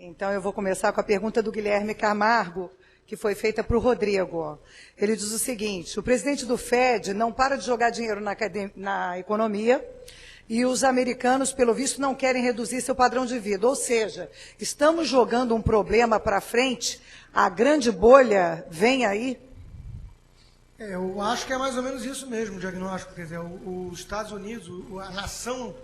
Então, eu vou começar com a pergunta do Guilherme Camargo, que foi feita para o Rodrigo. Ele diz o seguinte: o presidente do Fed não para de jogar dinheiro na economia e os americanos, pelo visto, não querem reduzir seu padrão de vida. Ou seja, estamos jogando um problema para frente, a grande bolha vem aí? Eu acho que é mais ou menos isso mesmo o diagnóstico. Quer dizer, os Estados Unidos, a nação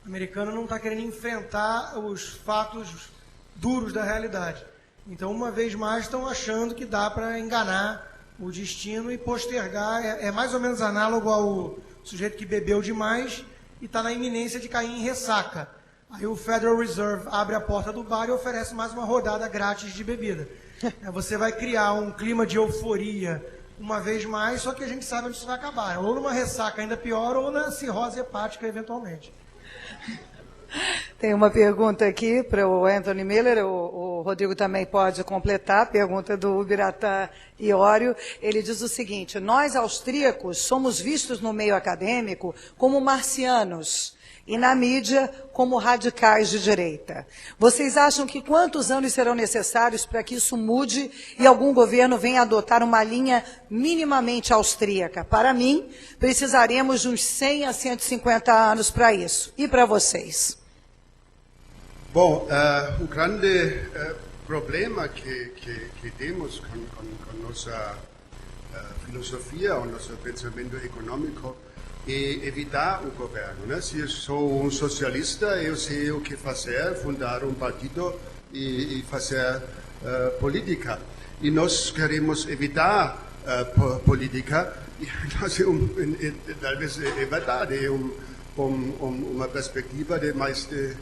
americana não está querendo enfrentar os fatos duros da realidade. Então, uma vez mais, estão achando que dá para enganar o destino e postergar. É mais ou menos análogo ao sujeito que bebeu demais e está na iminência de cair em ressaca. Aí o Federal Reserve abre a porta do bar e oferece mais uma rodada grátis de bebida. Você vai criar um clima de euforia uma vez mais, só que a gente sabe onde isso vai acabar. Ou numa ressaca ainda pior, ou na cirrose hepática, eventualmente. Tem uma pergunta aqui para o Anthony Miller, o Rodrigo também pode completar, pergunta do Ubiratã Iório. Ele diz o seguinte: nós, austríacos, somos vistos no meio acadêmico como marcianos e na mídia como radicais de direita. Vocês acham que quantos anos serão necessários para que isso mude e algum governo venha adotar uma linha minimamente austríaca? Para mim, precisaremos de uns 100 a 150 anos para isso. E para vocês? Bom, o grande problema que temos com nossa filosofia, o nosso pensamento econômico, é evitar o governo, né? Se eu sou um socialista, eu sei o que fazer, fundar um partido e fazer política. E nós queremos evitar política, e talvez é verdade, uma perspectiva de mais de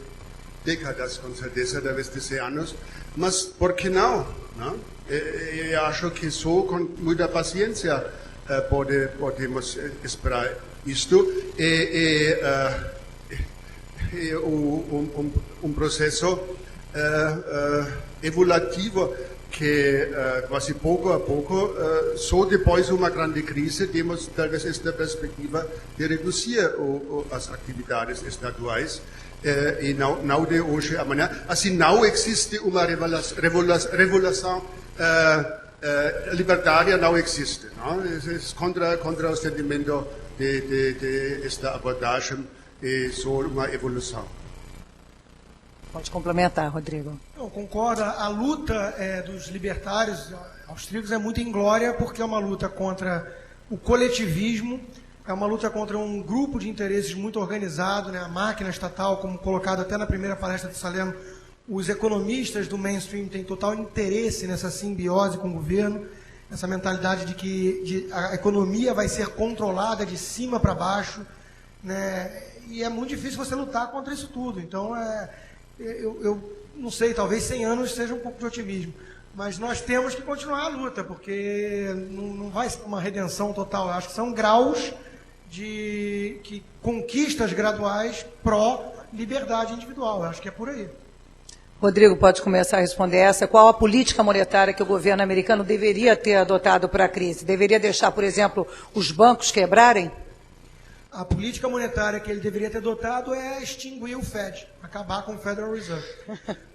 décadas, com certeza, talvez de 100 anos, mas por que não? Eu acho que só com muita paciência podemos esperar isto. É um processo evolutivo que quase pouco a pouco, só depois de uma grande crise, temos talvez esta perspectiva de reduzir as atividades estaduais. E não de hoje a amanhã. Assim, não existe uma revolução libertária, não existe. Não? É contra o sentimento de esta abordagem, é só uma evolução. Pode complementar, Rodrigo. Eu concordo. A luta dos libertários austríacos é muito inglória, porque é uma luta contra o coletivismo, é uma luta contra um grupo de interesses muito organizado, né? A máquina estatal, como colocado até na primeira palestra de Salerno, os economistas do mainstream têm total interesse nessa simbiose com o governo, essa mentalidade de que a economia vai ser controlada de cima para baixo, né? E é muito difícil você lutar contra isso tudo. Então, eu não sei, talvez 100 anos seja um pouco de otimismo. Mas nós temos que continuar a luta, porque não vai ser uma redenção total. Eu acho que são graus de conquistas graduais pró-liberdade individual. Eu acho que é por aí. Rodrigo, pode começar a responder essa. Qual a política monetária que o governo americano deveria ter adotado para a crise? Deveria deixar, por exemplo, os bancos quebrarem? A política monetária que ele deveria ter adotado é extinguir o Fed, acabar com o Federal Reserve.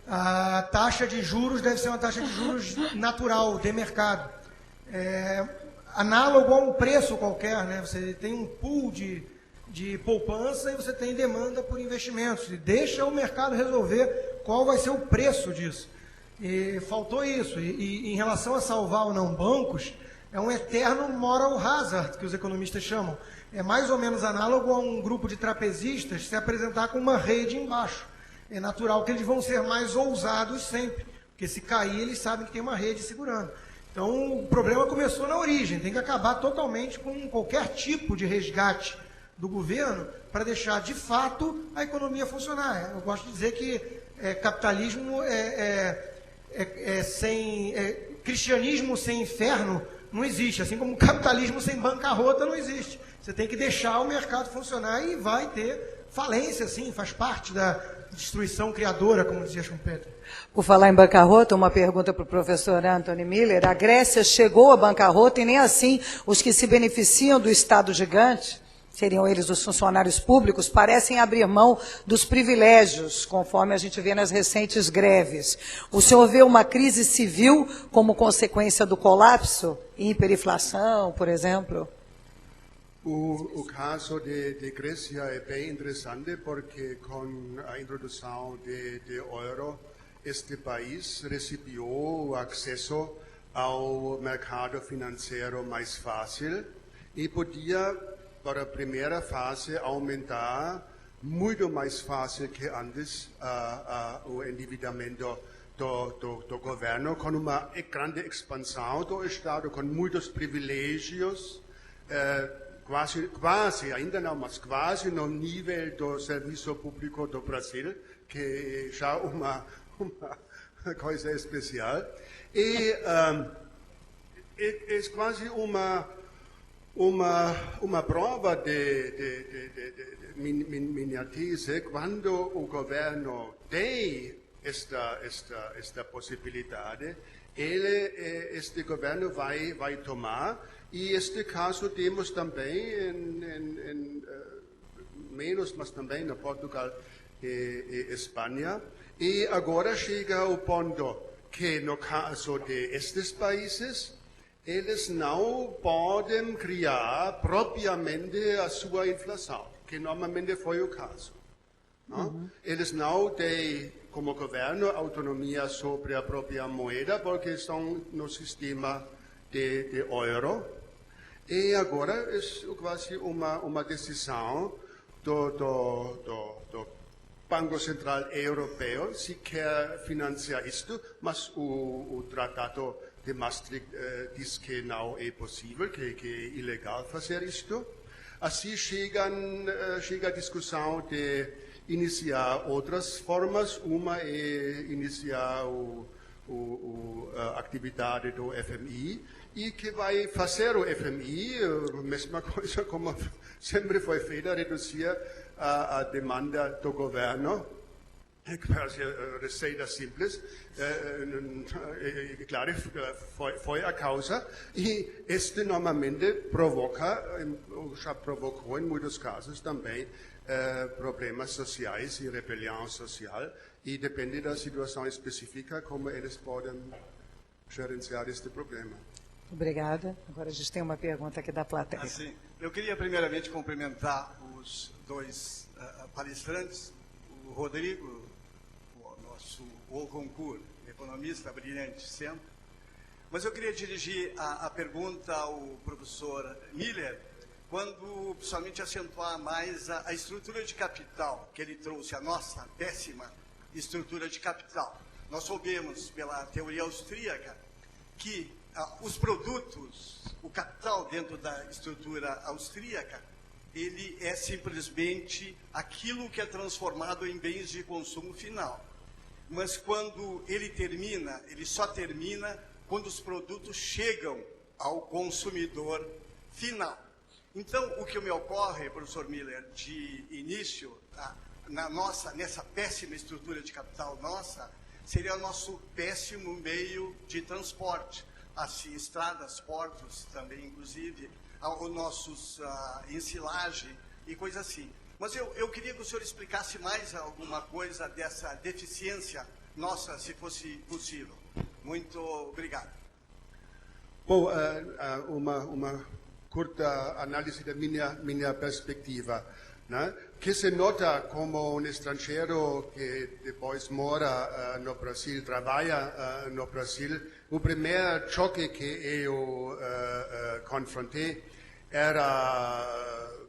A taxa de juros deve ser uma taxa de juros natural, de mercado. Análogo a um preço qualquer, né? Você tem um pool de poupança e você tem demanda por investimentos. E deixa o mercado resolver qual vai ser o preço disso. E faltou isso. E em relação a salvar ou não bancos, é um eterno moral hazard, que os economistas chamam. É mais ou menos análogo a um grupo de trapezistas se apresentar com uma rede embaixo. É natural que eles vão ser mais ousados sempre, porque se cair eles sabem que tem uma rede segurando. Então o problema começou na origem, tem que acabar totalmente com qualquer tipo de resgate do governo para deixar de fato a economia funcionar. Eu gosto de dizer que capitalismo cristianismo sem inferno não existe, assim como capitalismo sem bancarrota não existe. Você tem que deixar o mercado funcionar e vai ter falência, sim, faz parte da destruição criadora, como dizia Schumpeter. Por falar em bancarrota, uma pergunta para o professor Anthony Miller. A Grécia chegou à bancarrota e nem assim os que se beneficiam do Estado gigante, seriam eles os funcionários públicos, parecem abrir mão dos privilégios, conforme a gente vê nas recentes greves. O senhor vê uma crise civil como consequência do colapso? Hiperinflação, por exemplo? O caso de Grécia é bem interessante porque com a introdução de euro, este país recebeu acesso ao mercado financeiro mais fácil e podia, para a primeira fase, aumentar muito mais fácil que antes o endividamento do governo, com uma grande expansão do Estado, com muitos privilégios, quase, ainda não, mas quase no nível do serviço público do Brasil, que já é uma coisa especial. E é quase uma prova de minha tese, quando o governo tem esta possibilidade, este governo vai tomar, e este caso temos também menos, mas também na Portugal e Espanha, e agora chega o ponto que no caso destes países, eles não podem criar propriamente a sua inflação, que normalmente foi o caso. Não? Eles não têm, como governo, autonomia sobre a própria moeda, porque estão no sistema de euro. E agora é quase uma decisão do Banco Central Europeu se quer financiar isto, mas o Tratado de Maastricht diz que não é possível, que é ilegal fazer isto. Assim chega a discussão de iniciar outras formas. Uma é iniciar a atividade do FMI, e que vai fazer o FMI, a mesma coisa como sempre foi feita, reduzir a demanda do governo. Receita simples, claro, foi a causa, e este normalmente provoca, já provocou em muitos casos também, problemas sociais e rebelião social, e depende da situação específica como eles podem gerenciar este problema. Obrigada. Agora a gente tem uma pergunta aqui da plateia. Assim, eu queria primeiramente cumprimentar os dois palestrantes, o Rodrigo, o nosso Goncourt, economista brilhante sempre, mas eu queria dirigir a pergunta ao professor Miller, quando principalmente acentuar mais a estrutura de capital que ele trouxe, a nossa péssima estrutura de capital. Nós soubemos pela teoria austríaca que os produtos, o capital dentro da estrutura austríaca, ele é simplesmente aquilo que é transformado em bens de consumo final. Mas quando ele termina, ele só termina quando os produtos chegam ao consumidor final. Então, o que me ocorre, professor Miller, de início, nessa péssima estrutura de capital nossa, seria o nosso péssimo meio de transporte. Assim, estradas, portos também, inclusive, os nossos ensilagem e coisa assim. Mas eu queria que o senhor explicasse mais alguma coisa dessa deficiência nossa, se fosse possível. Muito obrigado. Bom, uma curta análise da minha perspectiva, né? Que se nota como um estrangeiro que depois mora no Brasil, trabalha no Brasil. O primeiro choque que eu confrontei era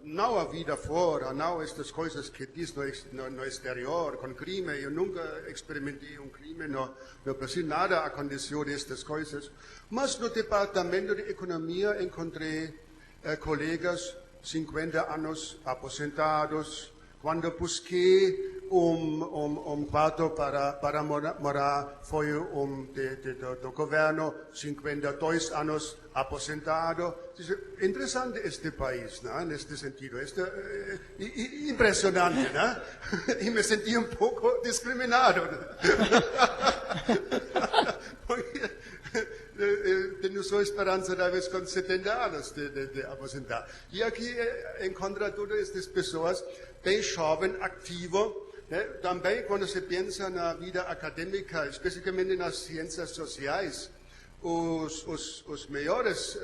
não a vida fora, não estas coisas que diz no exterior, com crime. Eu nunca experimentei crime no Brasil, nada aconteceu destas coisas. Mas no departamento de economia encontrei colegas 50 anos aposentados. Quando busquei quarto para morar, foi do governo, 52 anos aposentado. Interessante este país, né? Neste sentido. Impressionante, né? E me senti um pouco discriminado. De tenho só esperança, talvez, com 70 anos de aposentar. E aqui encontra todas estas pessoas bem jovens, ativas, né? Também, quando se pensa na vida acadêmica, especialmente nas ciências sociais, os melhores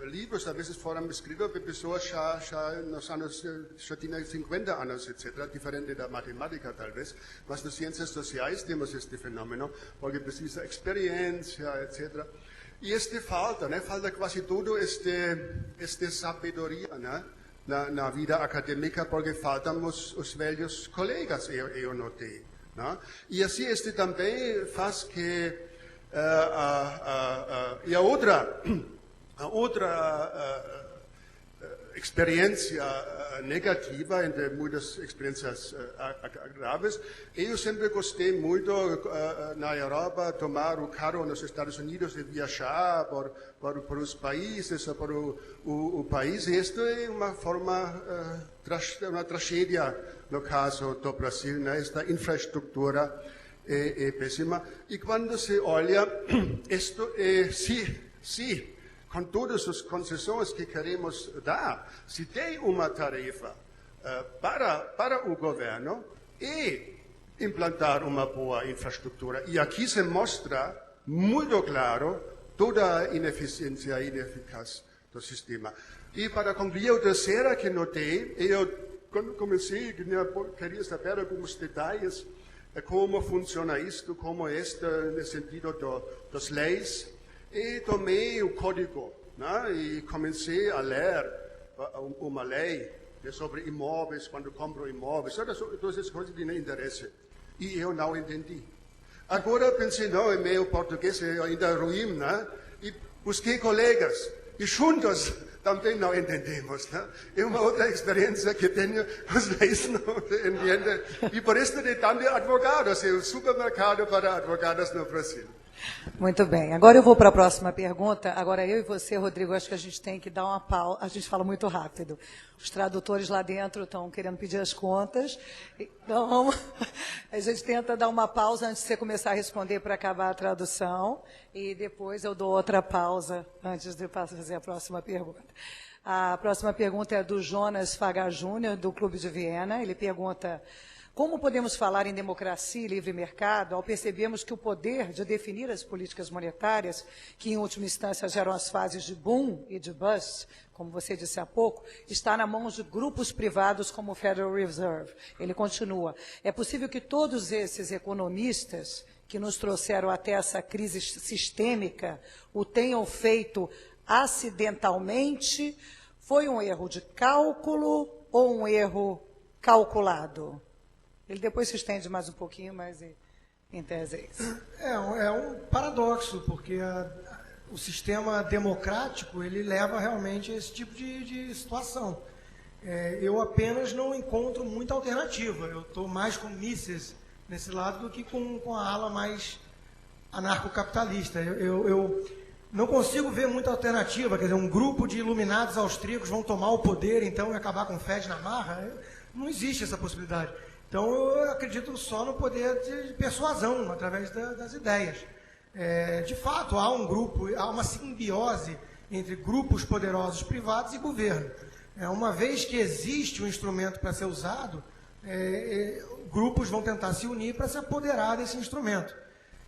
livros, às vezes, foram escritos por pessoas já nos anos, já tinham 50 anos, etc., diferente da matemática, talvez, mas nas ciências sociais temos este fenômeno, porque precisa experiência, etc., e falta, né? Falta quase tudo sabedoria, né? Na vida acadêmica, porque faltam os velhos colegas, eu notei, né? E assim, também faz que e a outra experiência negativa, entre muitas experiências graves, eu sempre gostei muito na Europa tomar o carro nos Estados Unidos e viajar por os países, por o país. E isto é uma forma, uma tragédia no caso do Brasil, né? Esta infraestrutura é péssima. E quando se olha, isto se com todas as concessões que queremos dar, se tem uma tarefa para o governo e implantar uma boa infraestrutura. E aqui se mostra muito claro toda a ineficiência e ineficácia do sistema. E para concluir, a terceira que notei, quando comecei, queria saber alguns detalhes, como funciona isto, como no sentido das leis, e tomei o código, né? E comecei a ler uma lei sobre imóveis, quando compro imóveis, todas essas coisas que não interessam. E eu não entendi. Agora pensei, não, meu português é ainda ruim, né? E busquei colegas, e juntos também não entendemos, né? É uma outra experiência que tenho, as leis não entendem. E por isso tem tantos advogados, é o supermercado para advogados no Brasil. Muito bem. Agora eu vou para a próxima pergunta. Agora eu e você, Rodrigo, acho que a gente tem que dar uma pausa. A gente fala muito rápido. Os tradutores lá dentro estão querendo pedir as contas. Então, a gente tenta dar uma pausa antes de você começar a responder para acabar a tradução. E depois eu dou outra pausa antes de fazer a próxima pergunta. A próxima pergunta é do Jonas Fagar Júnior, do Clube de Viena. Ele pergunta: como podemos falar em democracia e livre mercado ao percebermos que o poder de definir as políticas monetárias, que em última instância geram as fases de boom e de bust, como você disse há pouco, está na mão de grupos privados como o Federal Reserve? Ele continua: é possível que todos esses economistas que nos trouxeram até essa crise sistêmica o tenham feito acidentalmente? Foi um erro de cálculo ou um erro calculado? Ele depois se estende mais um pouquinho, mas em tese é isso. É um paradoxo, porque o sistema democrático ele leva realmente a esse tipo de situação. Eu apenas não encontro muita alternativa. Eu estou mais com Mises nesse lado do que com a ala mais anarcocapitalista. Eu não consigo ver muita alternativa. Quer dizer, um grupo de iluminados austríacos vão tomar o poder então e acabar com o Fed na marra. Não existe essa possibilidade. Então, eu acredito só no poder de persuasão, através das ideias. De fato, há um grupo, há uma simbiose entre grupos poderosos privados e governo. Uma vez que existe um instrumento para ser usado, grupos vão tentar se unir para se apoderar desse instrumento.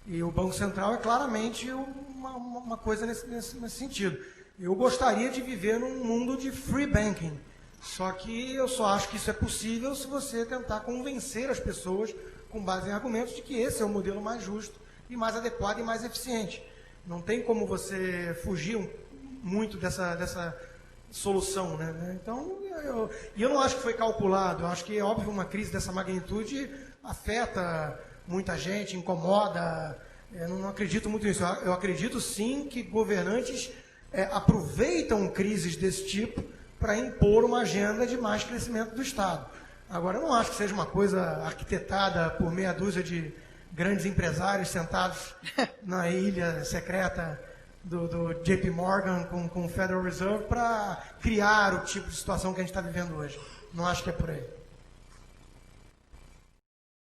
E o Banco Central é claramente uma coisa nesse sentido. Eu gostaria de viver num mundo de free banking. Só que eu só acho que isso é possível se você tentar convencer as pessoas, com base em argumentos, de que esse é o modelo mais justo e mais adequado e mais eficiente. Não tem como você fugir muito dessa solução, né? Então, eu não acho que foi calculado. Eu acho que, é óbvio, uma crise dessa magnitude afeta muita gente, incomoda. Eu não acredito muito nisso. Eu acredito, sim, que governantes aproveitam crises desse tipo para impor uma agenda de mais crescimento do Estado. Agora, eu não acho que seja uma coisa arquitetada por meia dúzia de grandes empresários sentados na ilha secreta do JP Morgan com o Federal Reserve para criar o tipo de situação que a gente está vivendo hoje. Não acho que é por aí.